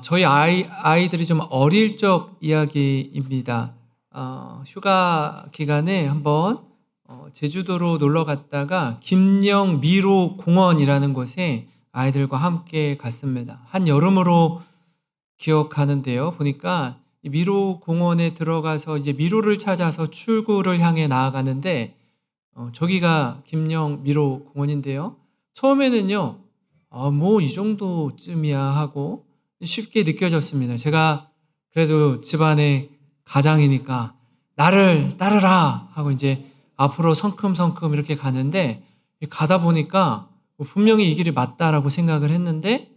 저희 아이들이 좀 어릴 적 이야기입니다. 휴가 기간에 한번 제주도로 놀러 갔다가 김영 미로 공원이라는 곳에 아이들과 함께 갔습니다. 한여름으로 기억하는데요. 보니까 이 미로 공원에 들어가서 이제 미로를 찾아서 출구를 향해 나아가는데 저기가 김영 미로 공원인데요. 처음에는요. 뭐 이 정도쯤이야 하고 쉽게 느껴졌습니다. 제가 그래도 집안의 가장이니까 "나를 따르라." 하고 이제 앞으로 성큼성큼 이렇게 가는데, 가다 보니까 분명히 '이 길이 맞다.'라고 생각을 했는데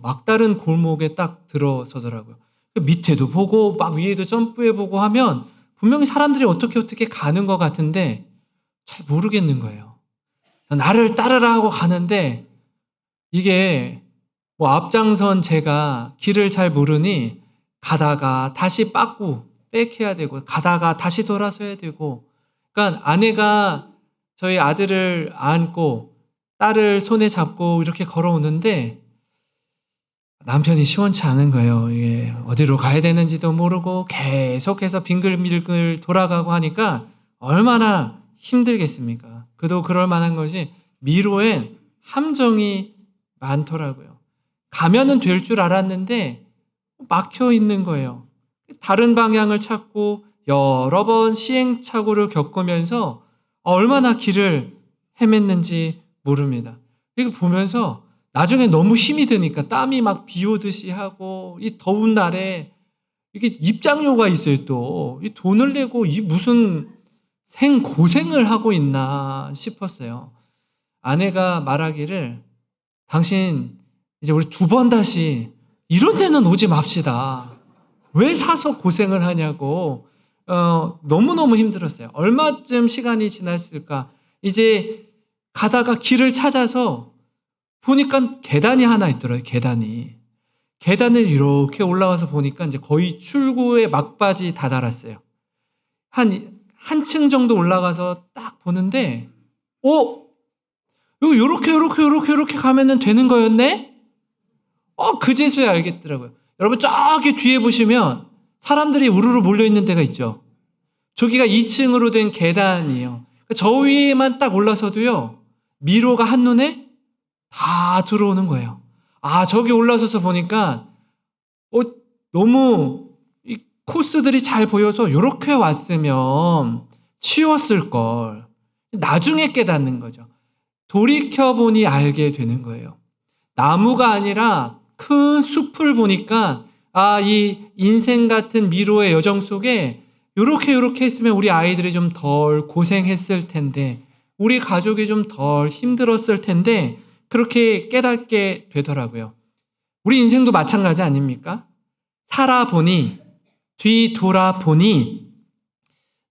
막다른 골목에 딱 들어서더라고요. 그 밑에도 보고 막 위에도 점프해 보고 하면 분명히 사람들이 어떻게 가는 것 같은데 잘 모르겠는 거예요. "나를 따르라." 하고 가는데 이게 뭐 앞장선 제가 길을 잘 모르니 가다가 다시 빠꾸 백해야 되고 가다가 다시 돌아서야 되고, 그러니까 아내가 저희 아들을 안고 딸을 손에 잡고 이렇게 걸어오는데 남편이 시원치 않은 거예요. 이게 어디로 가야 되는지도 모르고 계속해서 빙글빙글 돌아가고 하니까 얼마나 힘들겠습니까? 그도 그럴 만한 것이 미로엔 함정이 많더라고요. 가면은 될 줄 알았는데 막혀 있는 거예요. 다른 방향을 찾고 여러 번 시행착오를 겪으면서 얼마나 길을 헤맸는지 모릅니다. 이거 보면서 나중에 너무 힘이 드니까 땀이 막 비 오듯이 하고, 이 더운 날에 이게 입장료가 있어요 또. 이 돈을 내고 이 무슨 생고생을 하고 있나 싶었어요. 아내가 말하기를 "당신 이제 우리 두 번 다시 이런 데는 오지 맙시다. 왜 사서 고생을 하냐."고 너무너무 힘들었어요. 얼마쯤 시간이 지났을까. 이제 가다가 길을 찾아서 보니까 계단이 하나 있더라고요, 계단이. 계단을 이렇게 올라와서 보니까 인제 거의 출구에 막바지 다다랐어요. 한층 정도 올라가서 딱 보는데 '어? 여기 요렇게 가면은 되는 거였네?' 그제서야 알겠더라고요. 여러분 저기 뒤에 보시면 사람들이 우르르 몰려 있는 데가 있죠. 저기가 2 층으로 된 계단이에요. 저 위에만 딱 올라서도요, 미로가 한눈에 다 들어오는 거예요. 저기 올라서서 보니까 어 너무 이 코스들이 잘 보여서 '요렇게 왔으면 치웠을 걸.' 나중에 깨닫는 거죠. 돌이켜 보니 알게 되는 거예요. 나무가 아니라 큰 숲을 보니까 이 인생 같은 미로의 여정 속에 요렇게 했으면 우리 아이들이 좀 덜 고생했을 텐데, 우리 가족이 좀 덜 힘들었을 텐데, 그렇게 깨닫게 되더라고요. 우리 인생도 마찬가지 아닙니까? 살아보니, 뒤돌아보니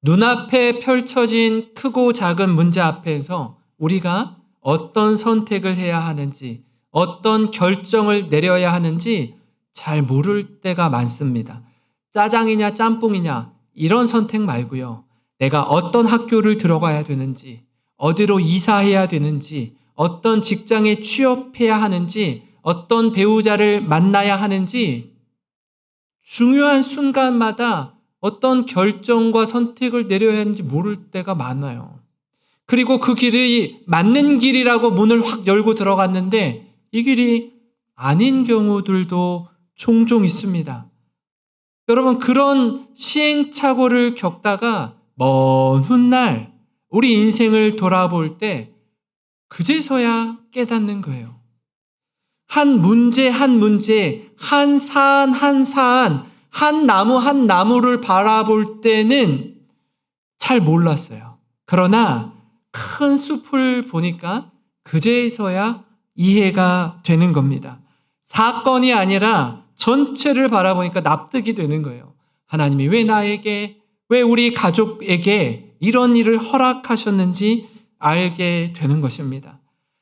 눈앞에 펼쳐진 크고 작은 문제 앞에서 우리가 어떤 선택을 해야 하는지, 어떤 결정을 내려야 하는지 잘 모를 때가 많습니다. 짜장이냐 짬뽕이냐 이런 선택 말고요. 내가 어떤 학교를 들어가야 되는지, 어디로 이사해야 되는지, 어떤 직장에 취업해야 하는지, 어떤 배우자를 만나야 하는지 중요한 순간마다 어떤 결정과 선택을 내려야 하는지 모를 때가 많아요. 그리고 그 길이 맞는 길이라고 문을 확 열고 들어갔는데 이 길이 아닌 경우들도 종종 있습니다. 여러분, 그런 시행착오를 겪다가 먼 훗날 우리 인생을 돌아볼 때 그제서야 깨닫는 거예요. 한 문제, 한 사안, 한 나무를 바라볼 때는 잘 몰랐어요. 그러나 큰 숲을 보니까 그제서야 이해가 되는 겁니다. 사건이 아니라 전체를 바라보니까 납득이 되는 거예요. 하나님이 왜 나에게, 왜 우리 가족에게 이런 일을 허락하셨는지 알게 되는 것입니다.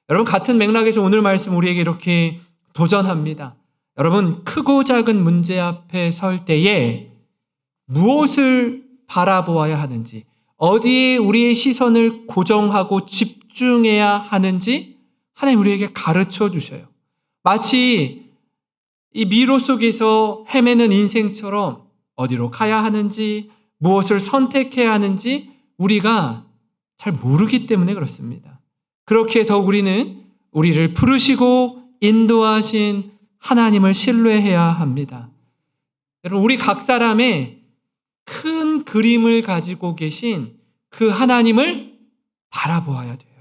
여러분, 같은 맥락에서 오늘 말씀 우리에게 이렇게 도전합니다. 여러분, 크고 작은 문제 앞에 설 때에 무엇을 바라보아야 하는지, 어디에 우리의 시선을 고정하고 집중해야 하는지 하나님 우리에게 가르쳐 주셔요. 마치 이 미로 속에서 헤매는 인생처럼 어디로 가야 하는지, 무엇을 선택해야 하는지 우리가 잘 모르기 때문에 그렇습니다. 그렇게 더욱 우리는 우리를 부르시고 인도하신 하나님을 신뢰해야 합니다. 여러분, 우리 각 사람의 큰 그림을 가지고 계신 그 하나님을 바라보아야 돼요.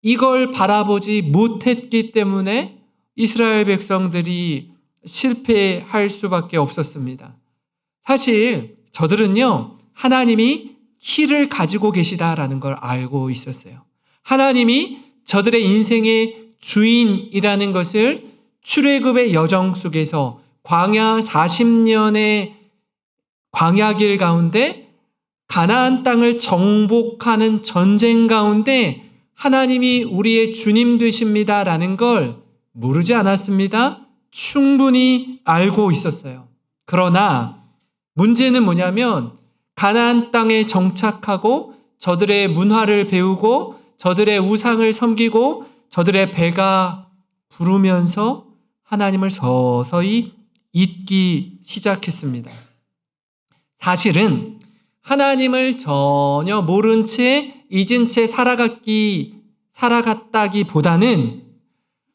이걸 바라보지 못했기 때문에 이스라엘 백성들이 실패할 수밖에 없었습니다. 사실 저들은요, 하나님이 키를 가지고 계시다라는 걸 알고 있었어요. 하나님이 저들의 인생의 주인이라는 것을 출애굽의 여정 속에서 광야 40년의 광야길 가운데 가나안 땅을 정복하는 전쟁 가운데 하나님이 우리의 주님 되십니다라는 걸 모르지 않았습니다. 충분히 알고 있었어요. 그러나 문제는 뭐냐면 가나안 땅에 정착하고 저들의 문화를 배우고 저들의 우상을 섬기고 저들의 배가 부르면서 하나님을 서서히 잊기 시작했습니다. 사실은 하나님을 전혀 모른 채 잊은 채 살아갔다기보다는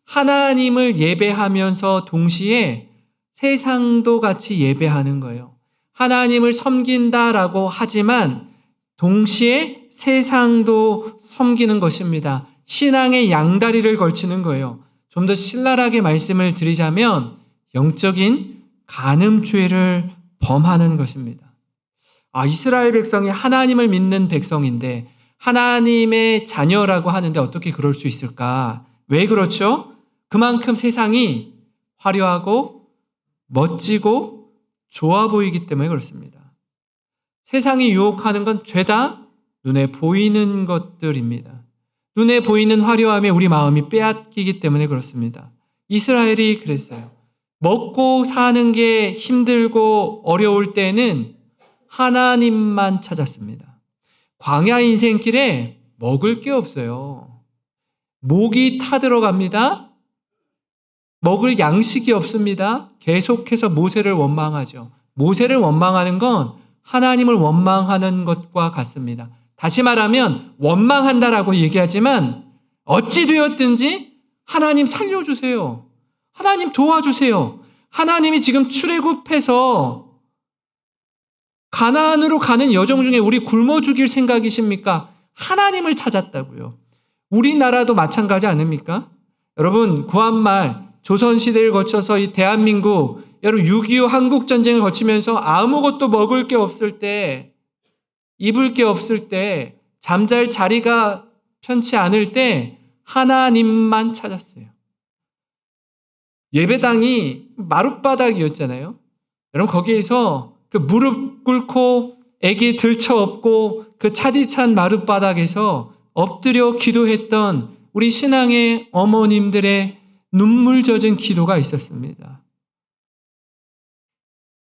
하나님을 예배하면서 동시에 세상도 같이 예배하는 거예요. 하나님을 섬긴다라고 하지만 동시에 세상도 섬기는 것입니다. 신앙의 양다리를 걸치는 거예요. 좀 더 신랄하게 말씀을 드리자면 영적인 간음죄를 범하는 것입니다. 이스라엘 백성이 하나님을 믿는 백성인데 하나님의 자녀라고 하는데 어떻게 그럴 수 있을까? 왜 그렇죠? 그만큼 세상이 화려하고 멋지고 좋아 보이기 때문에 그렇습니다. 세상이 유혹하는 건 죄다 눈에 보이는 것들입니다. 눈에 보이는 화려함에 우리 마음이 빼앗기기 때문에 그렇습니다. 이스라엘이 그랬어요. 먹고 사는 게 힘들고 어려울 때는 하나님만 찾았습니다. 광야 인생길에 먹을 게 없어요. 목이 타들어갑니다. 먹을 양식이 없습니다. 계속해서 모세를 원망하죠. 모세를 원망하는 건 하나님을 원망하는 것과 같습니다. 다시 말하면 원망한다라고 얘기하지만 어찌 되었든지 하나님 살려주세요. 하나님 도와주세요. 하나님이 지금 출애굽해서 가나안으로 가는 여정 중에 우리 굶어 죽일 생각이십니까? 하나님을 찾았다고요. 우리나라도 마찬가지 아닙니까? 여러분, 구한말 조선시대를 거쳐서 이 대한민국, 여러분 6.25 한국전쟁을 거치면서 아무것도 먹을 게 없을 때, 입을 게 없을 때, 잠잘 자리가 편치 않을 때 하나님만 찾았어요. 예배당이 마룻바닥이었잖아요. 여러분 거기에서 그 무릎 꿇고 애기 들쳐업고 그 차디찬 마룻바닥에서 엎드려 기도했던 우리 신앙의 어머님들의 눈물 젖은 기도가 있었습니다.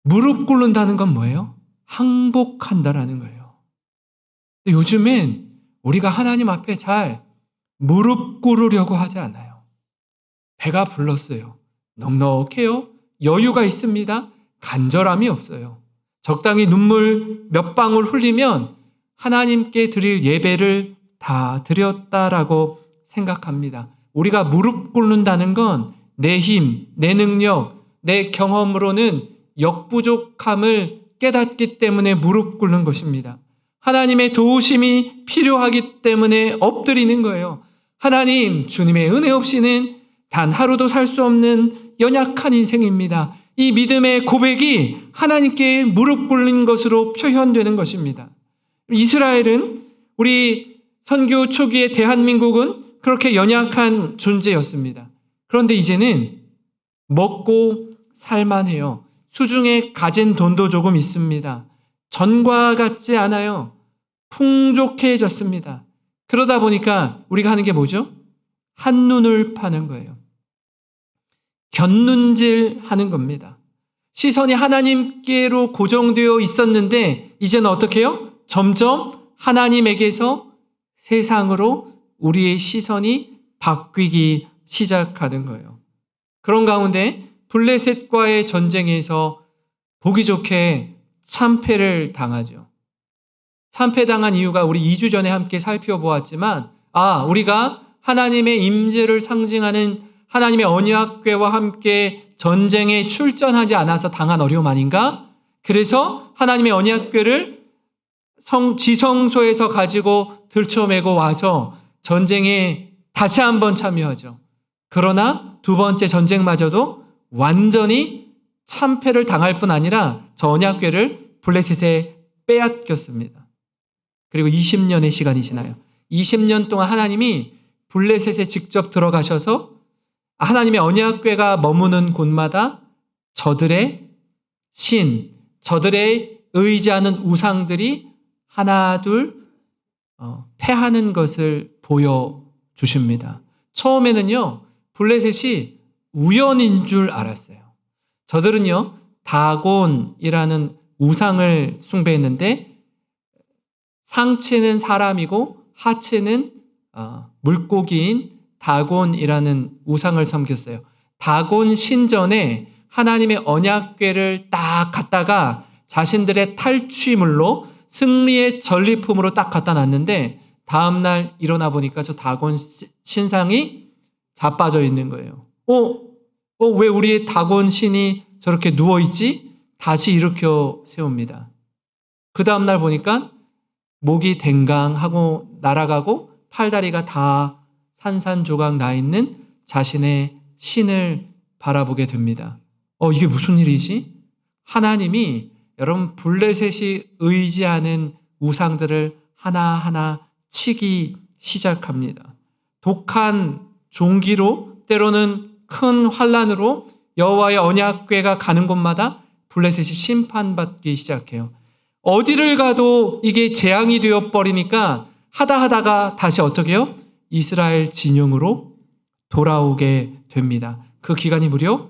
무릎 꿇는다는 건 뭐예요? 항복한다라는 거예요. 근데 요즘엔 우리가 하나님 앞에 잘 무릎 꿇으려고 하지 않아요. 배가 불렀어요. 넉넉해요. 여유가 있습니다. 간절함이 없어요. 적당히 눈물 몇 방울 흘리면 하나님께 드릴 예배를 다 드렸다라고 생각합니다. 우리가 무릎 꿇는다는 건 내 힘, 내 능력, 내 경험으로는 역부족함을 깨닫기 때문에 무릎 꿇는 것입니다. 하나님의 도우심이 필요하기 때문에 엎드리는 거예요. 하나님, 주님의 은혜 없이는 단 하루도 살 수 없는 연약한 인생입니다. 이 믿음의 고백이 하나님께 무릎 꿇는 것으로 표현되는 것입니다. 이스라엘은 우리 선교 초기의 대한민국은 그렇게 연약한 존재였습니다. 그런데 이제는 먹고 살만해요. 수중에 가진 돈도 조금 있습니다. 전과 같지 않아요. 풍족해졌습니다. 그러다 보니까 우리가 하는 게 뭐죠? 한눈을 파는 거예요. 곁눈질 하는 겁니다. 시선이 하나님께로 고정되어 있었는데 이제는 어떻게 해요? 점점 하나님에게서 세상으로 우리의 시선이 바뀌기 시작하는 거예요. 그런 가운데 블레셋과의 전쟁에서 보기 좋게 참패를 당하죠. 참패당한 이유가 우리 2주 전에 함께 살펴보았지만 우리가 하나님의 임재를 상징하는 하나님의 언약궤와 함께 전쟁에 출전하지 않아서 당한 어려움 아닌가? 그래서 하나님의 언약궤를 지성소에서 가지고 들쳐매고 와서 전쟁에 다시 한번 참여하죠. 그러나 두 번째 전쟁마저도 완전히 참패를 당할 뿐 아니라 저 언약궤를 블레셋에 빼앗겼습니다. 그리고 20년의 시간이 지나요. 20년 동안 하나님이 블레셋에 직접 들어가셔서 하나님의 언약궤가 머무는 곳마다 저들의 저들의 의지하는 우상들이 하나 둘 패하는 것을 보여주십니다. 처음에는요, 블레셋이 우연인 줄 알았어요. 저들은요, 다곤이라는 우상을 숭배했는데 상체는 사람이고 하체는 물고기인 다곤이라는 우상을 섬겼어요. 다곤 신전에 하나님의 언약궤를 딱 갖다가 자신들의 탈취물로 승리의 전리품으로 딱 갖다 놨는데 다음날 일어나 보니까 저 다곤 신상이 자빠져 있는 거예요. 왜 우리의 다곤 신이 저렇게 누워있지? 다시 일으켜 세웁니다. 그 다음날 보니까 목이 댕강하고 날아가고 팔다리가 다 산산조각 나 있는 자신의 신을 바라보게 됩니다. 이게 무슨 일이지? 하나님이 여러분 블레셋이 의지하는 우상들을 하나하나 치기 시작합니다. 독한 종기로 때로는 큰 환란으로 여호와의 언약궤가 가는 곳마다 블레셋이 심판받기 시작해요. 어디를 가도 이게 재앙이 되어버리니까 하다가 다시 어떻게 해요? 이스라엘 진영으로 돌아오게 됩니다. 그 기간이 무려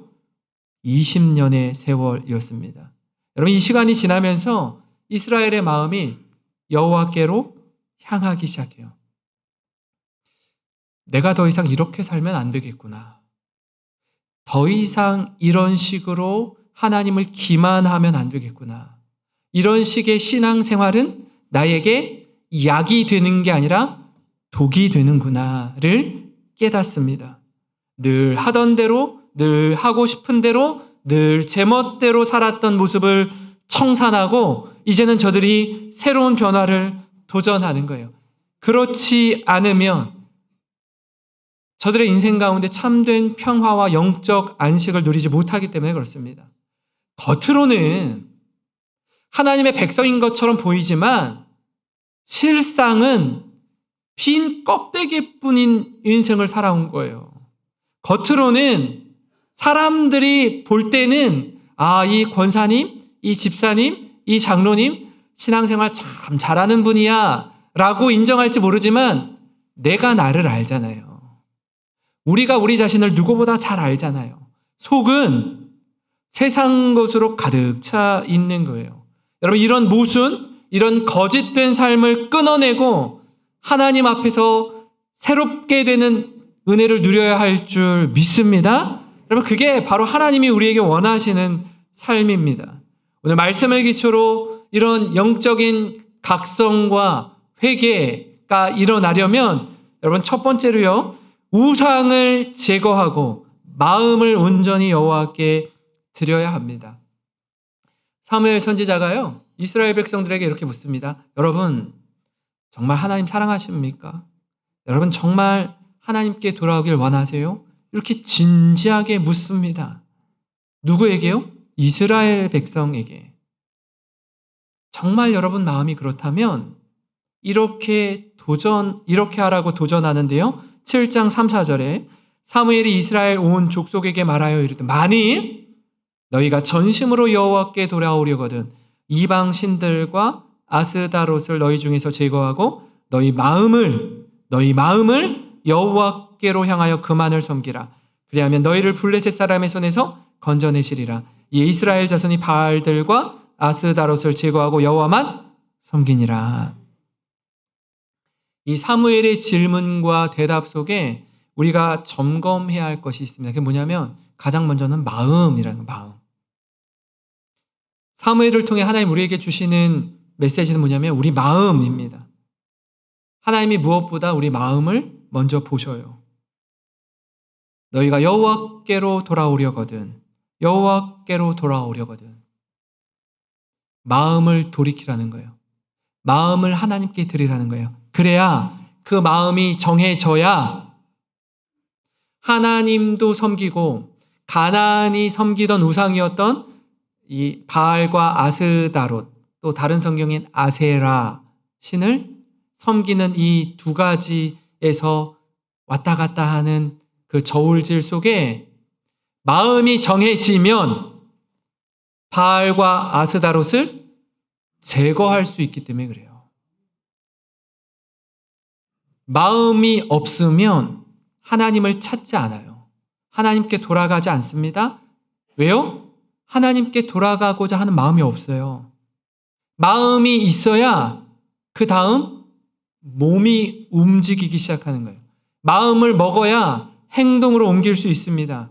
20년의 세월이었습니다. 여러분 이 시간이 지나면서 이스라엘의 마음이 여호와께로 향하기 시작해요. 내가 더 이상 이렇게 살면 안 되겠구나. 더 이상 이런 식으로 하나님을 기만하면 안 되겠구나. 이런 식의 신앙생활은 나에게 약이 되는 게 아니라 독이 되는구나를 깨닫습니다. 늘 하던 대로, 늘 하고 싶은 대로, 늘 제멋대로 살았던 모습을 청산하고 이제는 저들이 새로운 변화를 도전하는 거예요. 그렇지 않으면 저들의 인생 가운데 참된 평화와 영적 안식을 누리지 못하기 때문에 그렇습니다. 겉으로는 하나님의 백성인 것처럼 보이지만 실상은 빈 껍데기뿐인 인생을 살아온 거예요. 겉으로는 사람들이 볼 때는 이 권사님, 이 집사님, 이 장로님 신앙생활 참 잘하는 분이야 라고 인정할지 모르지만 내가 나를 알잖아요. 우리가 우리 자신을 누구보다 잘 알잖아요. 속은 세상 것으로 가득 차 있는 거예요. 여러분 이런 모순, 이런 거짓된 삶을 끊어내고 하나님 앞에서 새롭게 되는 은혜를 누려야 할 줄 믿습니다. 여러분 그게 바로 하나님이 우리에게 원하시는 삶입니다. 오늘 말씀을 기초로 이런 영적인 각성과 회개가 일어나려면 여러분 첫 번째로요. 우상을 제거하고 마음을 온전히 여호와께 드려야 합니다. 사무엘 선지자가요. 이스라엘 백성들에게 이렇게 묻습니다. 여러분 정말 하나님 사랑하십니까? 여러분 정말 하나님께 돌아오길 원하세요? 이렇게 진지하게 묻습니다. 누구에게요? 이스라엘 백성에게. 정말 여러분 마음이 그렇다면 이렇게 하라고 도전하는데요. 7장 3, 4절에 사무엘이 이스라엘 온 족속에게 말하여 이르되 만일 너희가 전심으로 여호와께 돌아오려거든 이방 신들과 아스다롯을 너희 중에서 제거하고 너희 마음을 여호와께로 향하여 그만을 섬기라. 그리하면 너희를 블레셋 사람의 손에서 건져내시리라. 이 이스라엘 자손이 바알들과 아스다롯을 제거하고 여호와만 섬기니라. 이 사무엘의 질문과 대답 속에 우리가 점검해야 할 것이 있습니다. 그게 뭐냐면 가장 먼저는 마음이라는 거예요. 마음. 사무엘을 통해 하나님 우리에게 주시는 메시지는 뭐냐면 우리 마음입니다. 하나님이 무엇보다 우리 마음을 먼저 보셔요. 너희가 여호와께로 돌아오려거든. 여호와께로 돌아오려거든. 마음을 돌이키라는 거예요. 마음을 하나님께 드리라는 거예요. 그래야 그 마음이 정해져야 하나님도 섬기고 가나안이 섬기던 우상이었던 이 바알과 아스다롯, 또 다른 성경인 아세라 신을 섬기는 이 두 가지에서 왔다 갔다 하는 그 저울질 속에 마음이 정해지면 바알과 아스다롯을 제거할 수 있기 때문에 그래요. 마음이 없으면 하나님을 찾지 않아요. 하나님께 돌아가지 않습니다. 왜요? 하나님께 돌아가고자 하는 마음이 없어요. 마음이 있어야 그 다음 몸이 움직이기 시작하는 거예요. 마음을 먹어야 행동으로 옮길 수 있습니다.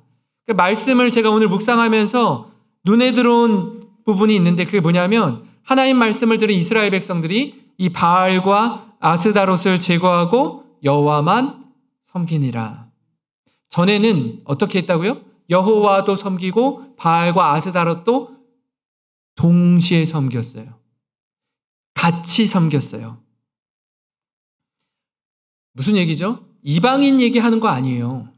말씀을 제가 오늘 묵상하면서 눈에 들어온 부분이 있는데 그게 뭐냐면 하나님 말씀을 들은 이스라엘 백성들이 이 바알과 아스다롯을 제거하고 여호와만 섬기니라. 전에는 어떻게 했다고요? 여호와도 섬기고 바알과 아스다롯도 동시에 섬겼어요. 같이 섬겼어요. 무슨 얘기죠? 이방인 얘기하는 거 아니에요.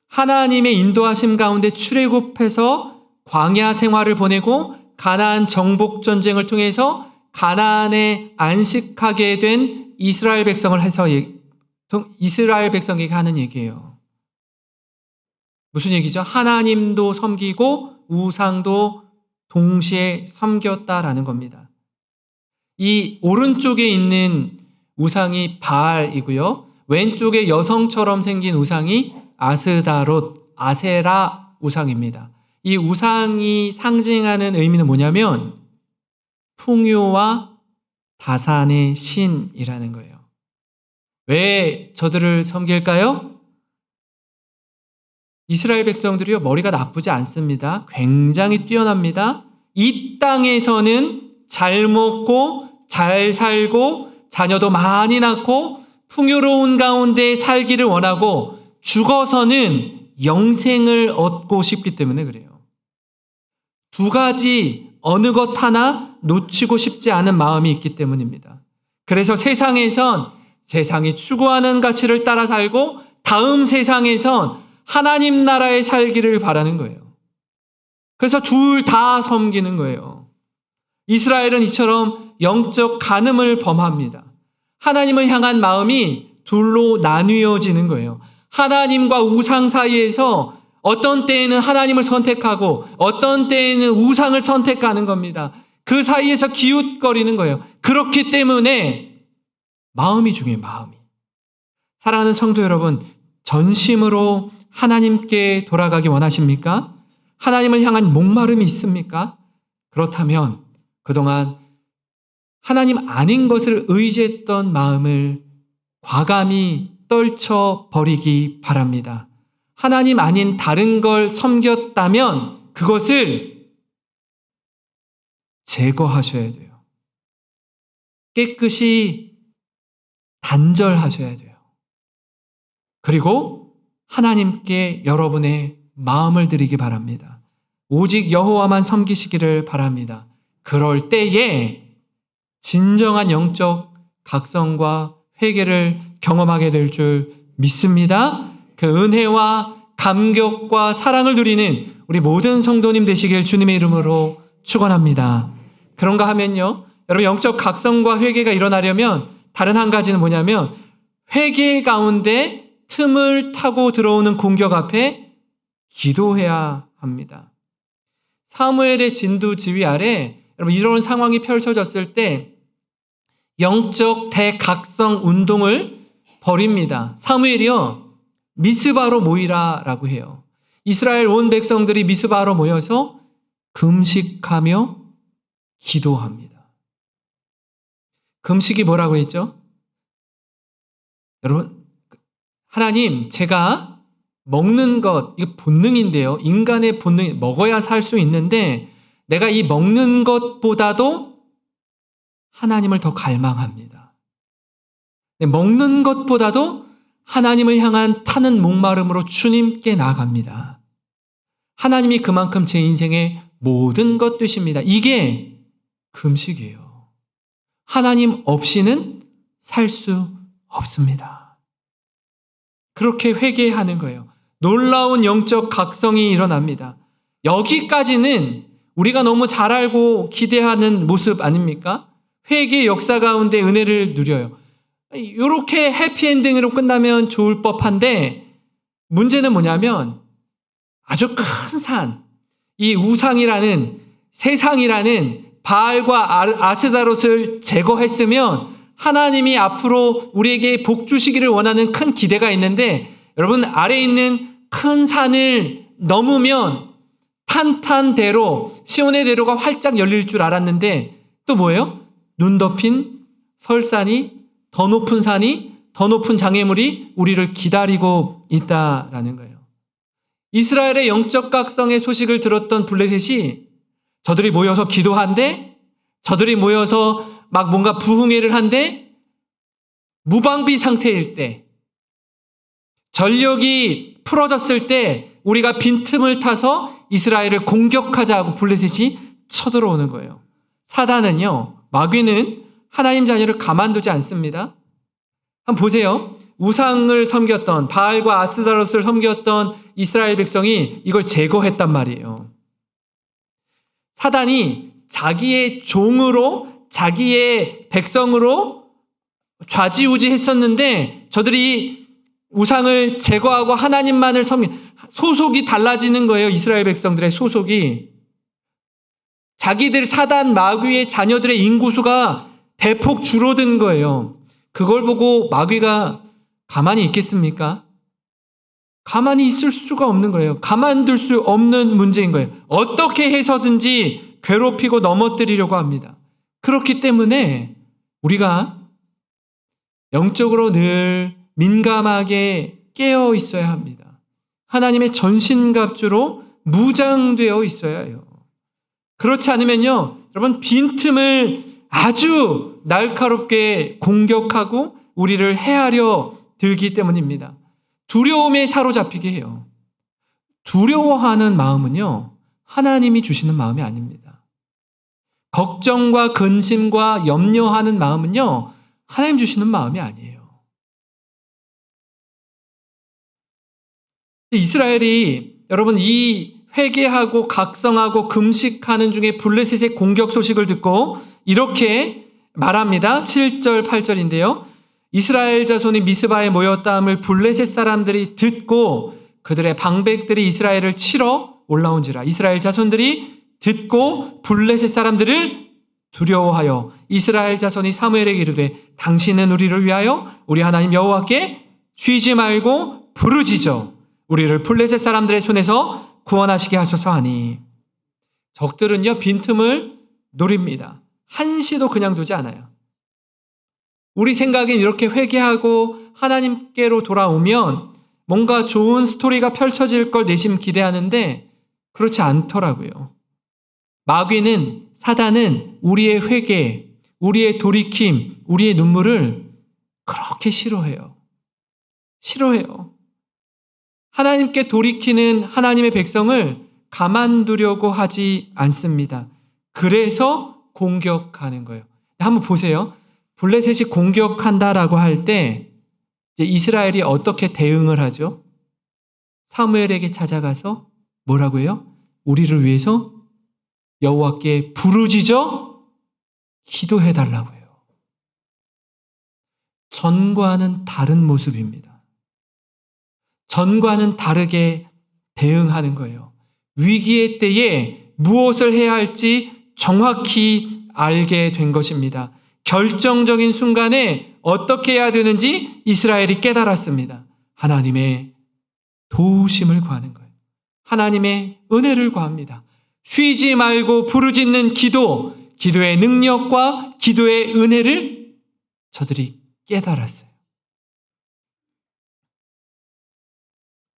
하나님의 인도하심 가운데 출애굽해서 광야 생활을 보내고 가나안 정복 전쟁을 통해서 가나안에 안식하게 된 이스라엘 백성을 해서 이스라엘 백성에게 하는 얘기예요. 무슨 얘기죠? 하나님도 섬기고 우상도 동시에 섬겼다라는 겁니다. 이 오른쪽에 있는 우상이 바알이고요. 왼쪽에 여성처럼 생긴 우상이 아스다롯, 아세라 우상입니다. 이 우상이 상징하는 의미는 뭐냐면 풍요와 다산의 신이라는 거예요. 왜 저들을 섬길까요? 이스라엘 백성들이요, 머리가 나쁘지 않습니다. 굉장히 뛰어납니다. 이 땅에서는 잘 먹고 잘 살고 자녀도 많이 낳고 풍요로운 가운데 살기를 원하고 죽어서는 영생을 얻고 싶기 때문에 그래요. 두 가지 어느 것 하나 놓치고 싶지 않은 마음이 있기 때문입니다. 그래서 세상에선 세상이 추구하는 가치를 따라 살고 다음 세상에선 하나님 나라에 살기를 바라는 거예요. 그래서 둘 다 섬기는 거예요. 이스라엘은 이처럼 영적 간음을 범합니다. 하나님을 향한 마음이 둘로 나뉘어지는 거예요. 하나님과 우상 사이에서 어떤 때에는 하나님을 선택하고 어떤 때에는 우상을 선택하는 겁니다. 그 사이에서 기웃거리는 거예요. 그렇기 때문에 마음이 중요해요. 마음이. 사랑하는 성도 여러분, 전심으로 하나님께 돌아가기 원하십니까? 하나님을 향한 목마름이 있습니까? 그렇다면 그동안 하나님 아닌 것을 의지했던 마음을 과감히 떨쳐버리기 바랍니다. 하나님 아닌 다른 걸 섬겼다면 그것을 제거하셔야 돼요. 깨끗이 단절하셔야 돼요. 그리고 하나님께 여러분의 마음을 드리기 바랍니다. 오직 여호와만 섬기시기를 바랍니다. 그럴 때에 진정한 영적 각성과 회개를 경험하게 될 줄 믿습니다. 그 은혜와 감격과 사랑을 누리는 우리 모든 성도님 되시길 주님의 이름으로 축원합니다. 그런가 하면요, 여러분 영적 각성과 회개가 일어나려면 다른 한 가지는 뭐냐면 회개 가운데 틈을 타고 들어오는 공격 앞에 기도해야 합니다. 사무엘의 진두 지휘 아래 여러분 이런 상황이 펼쳐졌을 때 영적 대각성 운동을 벌입니다. 사무엘이요, 미스바로 모이라라고 해요. 이스라엘 온 백성들이 미스바로 모여서 금식하며 기도합니다. 금식이 뭐라고 했죠? 여러분, 하나님, 제가 먹는 것, 이거 본능인데요. 인간의 본능, 먹어야 살 수 있는데 내가 이 먹는 것보다도 하나님을 더 갈망합니다. 먹는 것보다도 하나님을 향한 타는 목마름으로 주님께 나아갑니다. 하나님이 그만큼 제 인생의 모든 것 되십니다. 이게 금식이에요. 하나님 없이는 살 수 없습니다. 그렇게 회개하는 거예요. 놀라운 영적 각성이 일어납니다. 여기까지는 우리가 너무 잘 알고 기대하는 모습 아닙니까? 회개의 역사 가운데 은혜를 누려요. 이렇게 해피엔딩으로 끝나면 좋을 법한데 문제는 뭐냐면 아주 큰 산, 이 우상이라는 세상이라는 바알과 아스다롯을 제거했으면 하나님이 앞으로 우리에게 복 주시기를 원하는 큰 기대가 있는데 여러분 아래에 있는 큰 산을 넘으면 탄탄대로 시온의 대로가 활짝 열릴 줄 알았는데 또 뭐예요? 눈 덮인 설산이 더 높은 산이 더 높은 장애물이 우리를 기다리고 있다라는 거예요. 이스라엘의 영적 각성의 소식을 들었던 블레셋이 저들이 모여서 기도한데 저들이 모여서 막 뭔가 부흥회를 한데 무방비 상태일 때 전력이 풀어졌을 때 우리가 빈틈을 타서 이스라엘을 공격하자고 블레셋이 쳐들어오는 거예요. 사단은요, 마귀는 하나님 자녀를 가만두지 않습니다. 한번 보세요. 우상을 섬겼던 바알과 아스다롯을 섬겼던 이스라엘 백성이 이걸 제거했단 말이에요. 사단이 자기의 종으로 자기의 백성으로 좌지우지했었는데 저들이 우상을 제거하고 하나님만을 소속이 달라지는 거예요. 이스라엘 백성들의 소속이. 자기들 사단 마귀의 자녀들의 인구수가 대폭 줄어든 거예요. 그걸 보고 마귀가 가만히 있겠습니까? 가만히 있을 수가 없는 거예요. 가만둘 수 없는 문제인 거예요. 어떻게 해서든지 괴롭히고 넘어뜨리려고 합니다. 그렇기 때문에 우리가 영적으로 늘 민감하게 깨어 있어야 합니다. 하나님의 전신갑주로 무장되어 있어야 해요. 그렇지 않으면요, 여러분 빈틈을 아주 날카롭게 공격하고 우리를 해하려 들기 때문입니다. 두려움에 사로잡히게 해요. 두려워하는 마음은요, 하나님이 주시는 마음이 아닙니다. 걱정과 근심과 염려하는 마음은요, 하나님 주시는 마음이 아니에요. 이스라엘이 여러분 이 회개하고 각성하고 금식하는 중에 블레셋의 공격 소식을 듣고 이렇게 말합니다. 7절 8절인데요. 이스라엘 자손이 미스바에 모였다함을 블레셋 사람들이 듣고 그들의 방백들이 이스라엘을 치러 올라온지라. 이스라엘 자손들이 듣고 블레셋 사람들을 두려워하여 이스라엘 자손이 사무엘에게 이르되 당신은 우리를 위하여 우리 하나님 여호와께 쉬지 말고 부르짖어 우리를 블레셋 사람들의 손에서 구원하시게 하소서 하니. 적들은요 빈틈을 노립니다. 한시도 그냥 두지 않아요. 우리 생각엔 이렇게 회개하고 하나님께로 돌아오면 뭔가 좋은 스토리가 펼쳐질 걸 내심 기대하는데 그렇지 않더라고요. 마귀는, 사단은 우리의 회개, 우리의 돌이킴, 우리의 눈물을 그렇게 싫어해요. 싫어해요. 하나님께 돌이키는 하나님의 백성을 가만두려고 하지 않습니다. 그래서 공격하는 거예요. 한번 보세요. 블레셋이 공격한다라고 할 때 이스라엘이 어떻게 대응을 하죠? 사무엘에게 찾아가서 뭐라고 해요? 우리를 위해서 여호와께 부르짖어 기도해달라고 해요. 전과는 다른 모습입니다. 전과는 다르게 대응하는 거예요. 위기의 때에 무엇을 해야 할지 정확히 알게 된 것입니다. 결정적인 순간에 어떻게 해야 되는지 이스라엘이 깨달았습니다. 하나님의 도우심을 구하는 거예요. 하나님의 은혜를 구합니다. 쉬지 말고 부르짖는 기도, 기도의 능력과 기도의 은혜를 저들이 깨달았어요.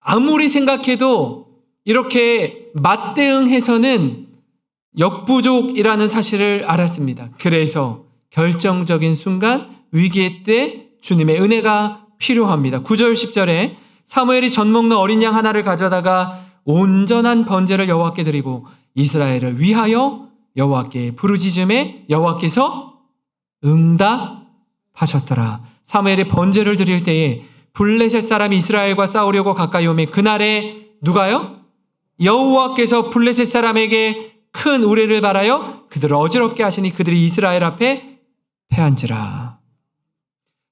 아무리 생각해도 이렇게 맞대응해서는 역부족이라는 사실을 알았습니다. 그래서 결정적인 순간, 위기의 때 주님의 은혜가 필요합니다. 9절 10절에 사무엘이 젖 먹는 어린 양 하나를 가져다가 온전한 번제를 여호와께 드리고 이스라엘을 위하여 여호와께 부르짖음에 여호와께서 응답하셨더라. 사무엘이 번제를 드릴 때에 블레셋 사람이 이스라엘과 싸우려고 가까이 오매 그날에 누가요? 여호와께서 블레셋 사람에게 큰 우레를 바라여 그들을 어지럽게 하시니 그들이 이스라엘 앞에 패한지라.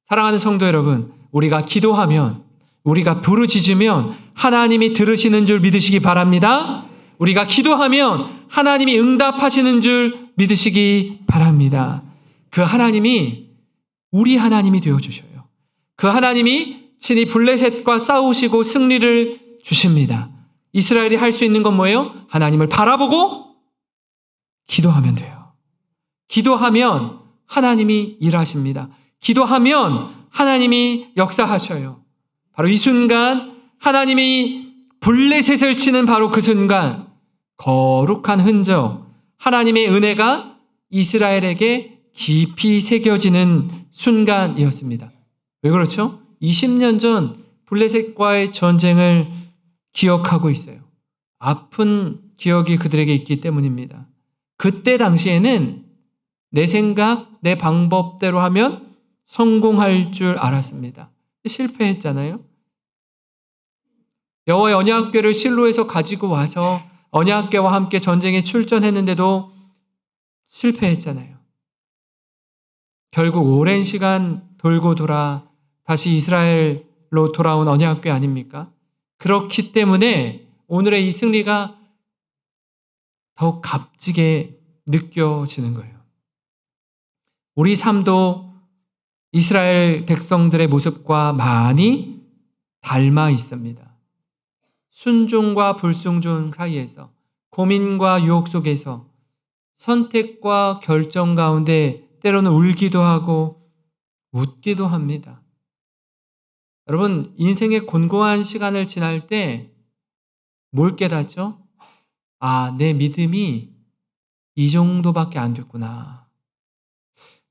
사랑하는 성도 여러분, 우리가 기도하면, 우리가 부르짖으면 하나님이 들으시는 줄 믿으시기 바랍니다. 우리가 기도하면 하나님이 응답하시는 줄 믿으시기 바랍니다. 그 하나님이 우리 하나님이 되어주셔요. 그 하나님이 친히 블레셋과 싸우시고 승리를 주십니다. 이스라엘이 할 수 있는 건 뭐예요? 하나님을 바라보고 기도하면 돼요. 기도하면 하나님이 일하십니다. 기도하면 하나님이 역사하셔요. 바로 이 순간 하나님이 블레셋을 치는 바로 그 순간 거룩한 흔적, 하나님의 은혜가 이스라엘에게 깊이 새겨지는 순간이었습니다. 왜 그렇죠? 20년 전 블레셋과의 전쟁을 기억하고 있어요. 아픈 기억이 그들에게 있기 때문입니다. 그때 당시에는 내 생각, 내 방법대로 하면 성공할 줄 알았습니다. 실패했잖아요. 여호와의 언약궤를 실로에서 가지고 와서 언약궤와 함께 전쟁에 출전했는데도 실패했잖아요. 결국 오랜 시간 돌고 돌아 다시 이스라엘로 돌아온 언약궤 아닙니까? 그렇기 때문에 오늘의 이 승리가 더욱 값지게 느껴지는 거예요. 우리 삶도 이스라엘 백성들의 모습과 많이 닮아 있습니다. 순종과 불순종 사이에서, 고민과 유혹 속에서, 선택과 결정 가운데 때로는 울기도 하고 웃기도 합니다. 여러분, 인생의 곤고한 시간을 지날 때 뭘 깨닫죠? 아, 내 믿음이 이 정도밖에 안 됐구나.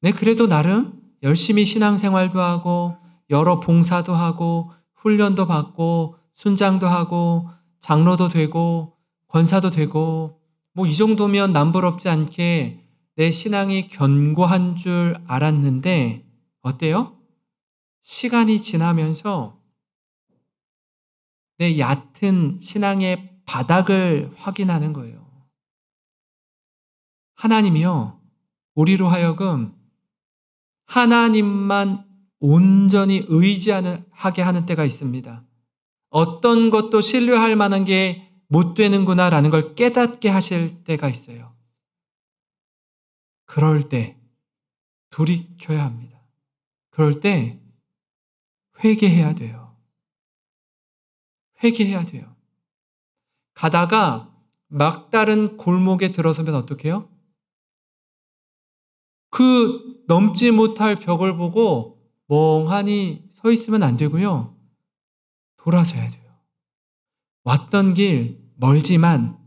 네, 그래도 나름 열심히 신앙생활도 하고 여러 봉사도 하고 훈련도 받고 순장도 하고 장로도 되고 권사도 되고 뭐 이 정도면 남부럽지 않게 내 신앙이 견고한 줄 알았는데 어때요? 시간이 지나면서 내 얕은 신앙의 바닥을 확인하는 거예요. 하나님이요, 우리로 하여금 하나님만 온전히 의지하게 하는 때가 있습니다. 어떤 것도 신뢰할 만한 게 못 되는구나라는 걸 깨닫게 하실 때가 있어요. 그럴 때 돌이켜야 합니다. 그럴 때 회개해야 돼요. 회개해야 돼요. 가다가 막다른 골목에 들어서면 어떻게 해요? 그 넘지 못할 벽을 보고 멍하니 서 있으면 안 되고요. 돌아서야 돼요. 왔던 길 멀지만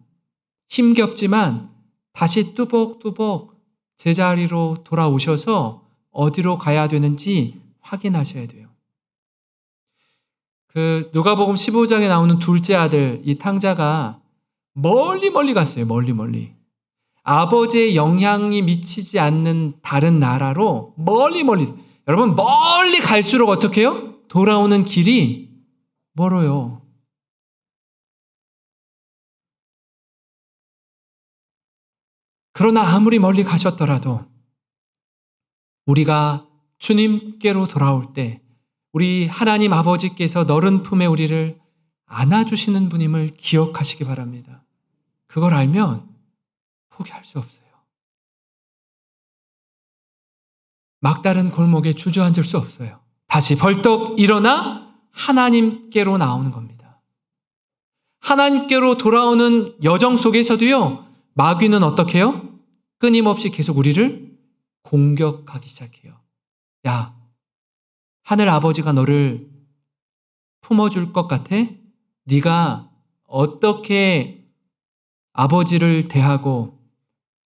힘겹지만 다시 뚜벅뚜벅 제자리로 돌아오셔서 어디로 가야 되는지 확인하셔야 돼요. 그 누가복음 15장에 나오는 둘째 아들 이 탕자가 멀리 갔어요. 멀리. 아버지의 영향이 미치지 않는 다른 나라로 멀리. 여러분, 멀리 갈수록 어떻게 해요? 돌아오는 길이 멀어요. 그러나 아무리 멀리 가셨더라도 우리가 주님께로 돌아올 때 우리 하나님 아버지께서 너른 품에 우리를 안아주시는 분임을 기억하시기 바랍니다. 그걸 알면 포기할 수 없어요. 막다른 골목에 주저앉을 수 없어요. 다시 벌떡 일어나 하나님께로 나오는 겁니다. 하나님께로 돌아오는 여정 속에서도요, 마귀는 어떻게 해요? 끊임없이 계속 우리를 공격하기 시작해요. 야, 하늘 아버지가 너를 품어줄 것 같아? 네가 어떻게 아버지를 대하고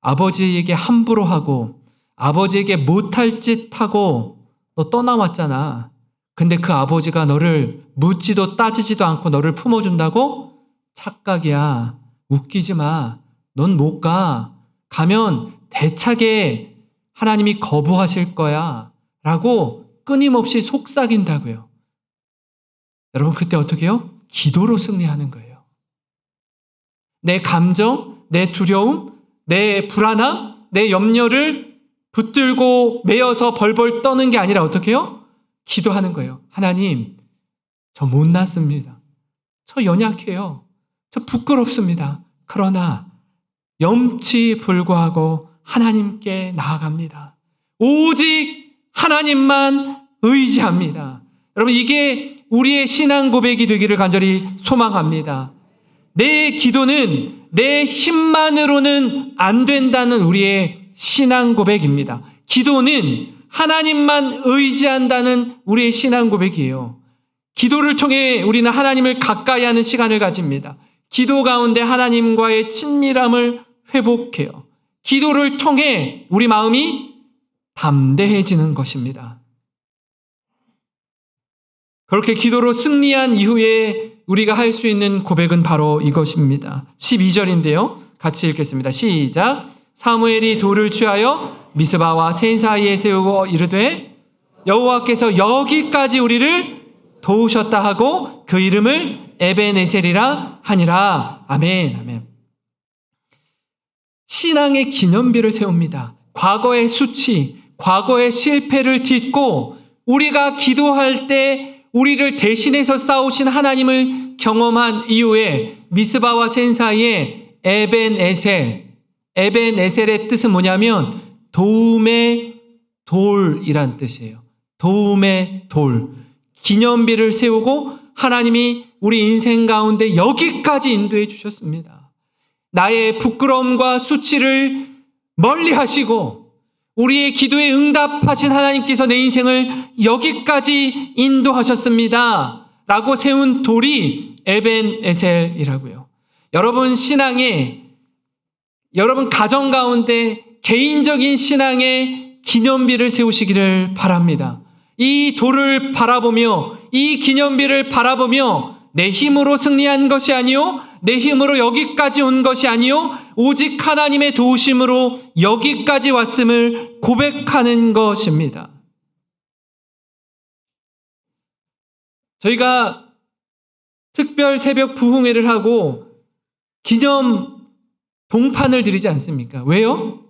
아버지에게 함부로 하고 아버지에게 못할 짓 하고 너 떠나왔잖아. 근데 그 아버지가 너를 묻지도 따지지도 않고 너를 품어준다고? 착각이야. 웃기지 마. 넌 못 가. 가면 대차게 하나님이 거부하실 거야. 라고 끊임없이 속삭인다고요. 여러분 그때 어떻게 해요? 기도로 승리하는 거예요. 내 감정, 내 두려움, 내 불안함, 내 염려를 붙들고 매여서 벌벌 떠는 게 아니라 어떻게 해요? 기도하는 거예요. 하나님, 저 못났습니다. 저 연약해요. 저 부끄럽습니다. 그러나 염치 불구하고 하나님께 나아갑니다. 오직 하나님만 의지합니다. 여러분 이게 우리의 신앙 고백이 되기를 간절히 소망합니다. 내 기도는 내 힘만으로는 안 된다는 우리의 신앙 고백입니다. 기도는 하나님만 의지한다는 우리의 신앙 고백이에요. 기도를 통해 우리는 하나님을 가까이 하는 시간을 가집니다. 기도 가운데 하나님과의 친밀함을 회복해요. 기도를 통해 우리 마음이 담대해지는 것입니다. 그렇게 기도로 승리한 이후에 우리가 할 수 있는 고백은 바로 이것입니다. 12절인데요. 같이 읽겠습니다. 시작. 사무엘이 돌을 취하여 미스바와 센 사이에 세우고 이르되 여호와께서 여기까지 우리를 도우셨다 하고 그 이름을 에벤에셀이라 하니라. 아멘. 아멘. 신앙의 기념비를 세웁니다. 과거의 수치, 과거의 실패를 딛고 우리가 기도할 때 우리를 대신해서 싸우신 하나님을 경험한 이후에 미스바와 센 사이에 에벤에셀의 뜻은 뭐냐면 도움의 돌이란 뜻이에요. 도움의 돌. 기념비를 세우고 하나님이 우리 인생 가운데 여기까지 인도해 주셨습니다. 나의 부끄러움과 수치를 멀리 하시고 우리의 기도에 응답하신 하나님께서 내 인생을 여기까지 인도하셨습니다. 라고 세운 돌이 에벤에셀이라고요. 여러분 신앙에, 여러분 가정 가운데 개인적인 신앙의 기념비를 세우시기를 바랍니다. 이 돌을 바라보며 이 기념비를 바라보며 내 힘으로 승리한 것이 아니요 내 힘으로 여기까지 온 것이 아니요 오직 하나님의 도우심으로 여기까지 왔음을 고백하는 것입니다. 저희가 특별 새벽 부흥회를 하고 기념 동판을 드리지 않습니까? 왜요?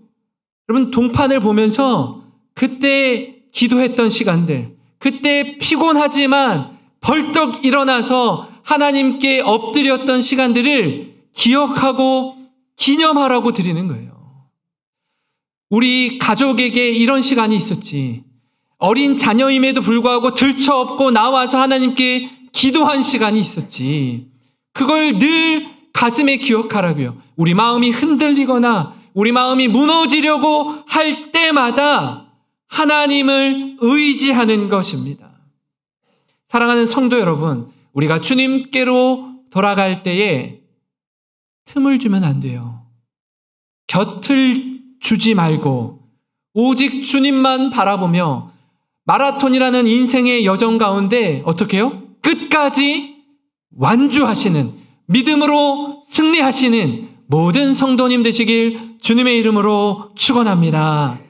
여러분 동판을 보면서 그때 기도했던 시간들, 그때 피곤하지만 벌떡 일어나서 하나님께 엎드렸던 시간들을 기억하고 기념하라고 드리는 거예요. 우리 가족에게 이런 시간이 있었지. 어린 자녀임에도 불구하고 들쳐업고 나와서 하나님께 기도한 시간이 있었지. 그걸 늘 가슴에 기억하라고요. 우리 마음이 흔들리거나 우리 마음이 무너지려고 할 때마다 하나님을 의지하는 것입니다. 사랑하는 성도 여러분, 우리가 주님께로 돌아갈 때에 틈을 주면 안 돼요. 곁을 주지 말고 오직 주님만 바라보며 마라톤이라는 인생의 여정 가운데 어떻게 해요? 끝까지 완주하시는, 믿음으로 승리하시는 모든 성도님 되시길 주님의 이름으로 축원합니다.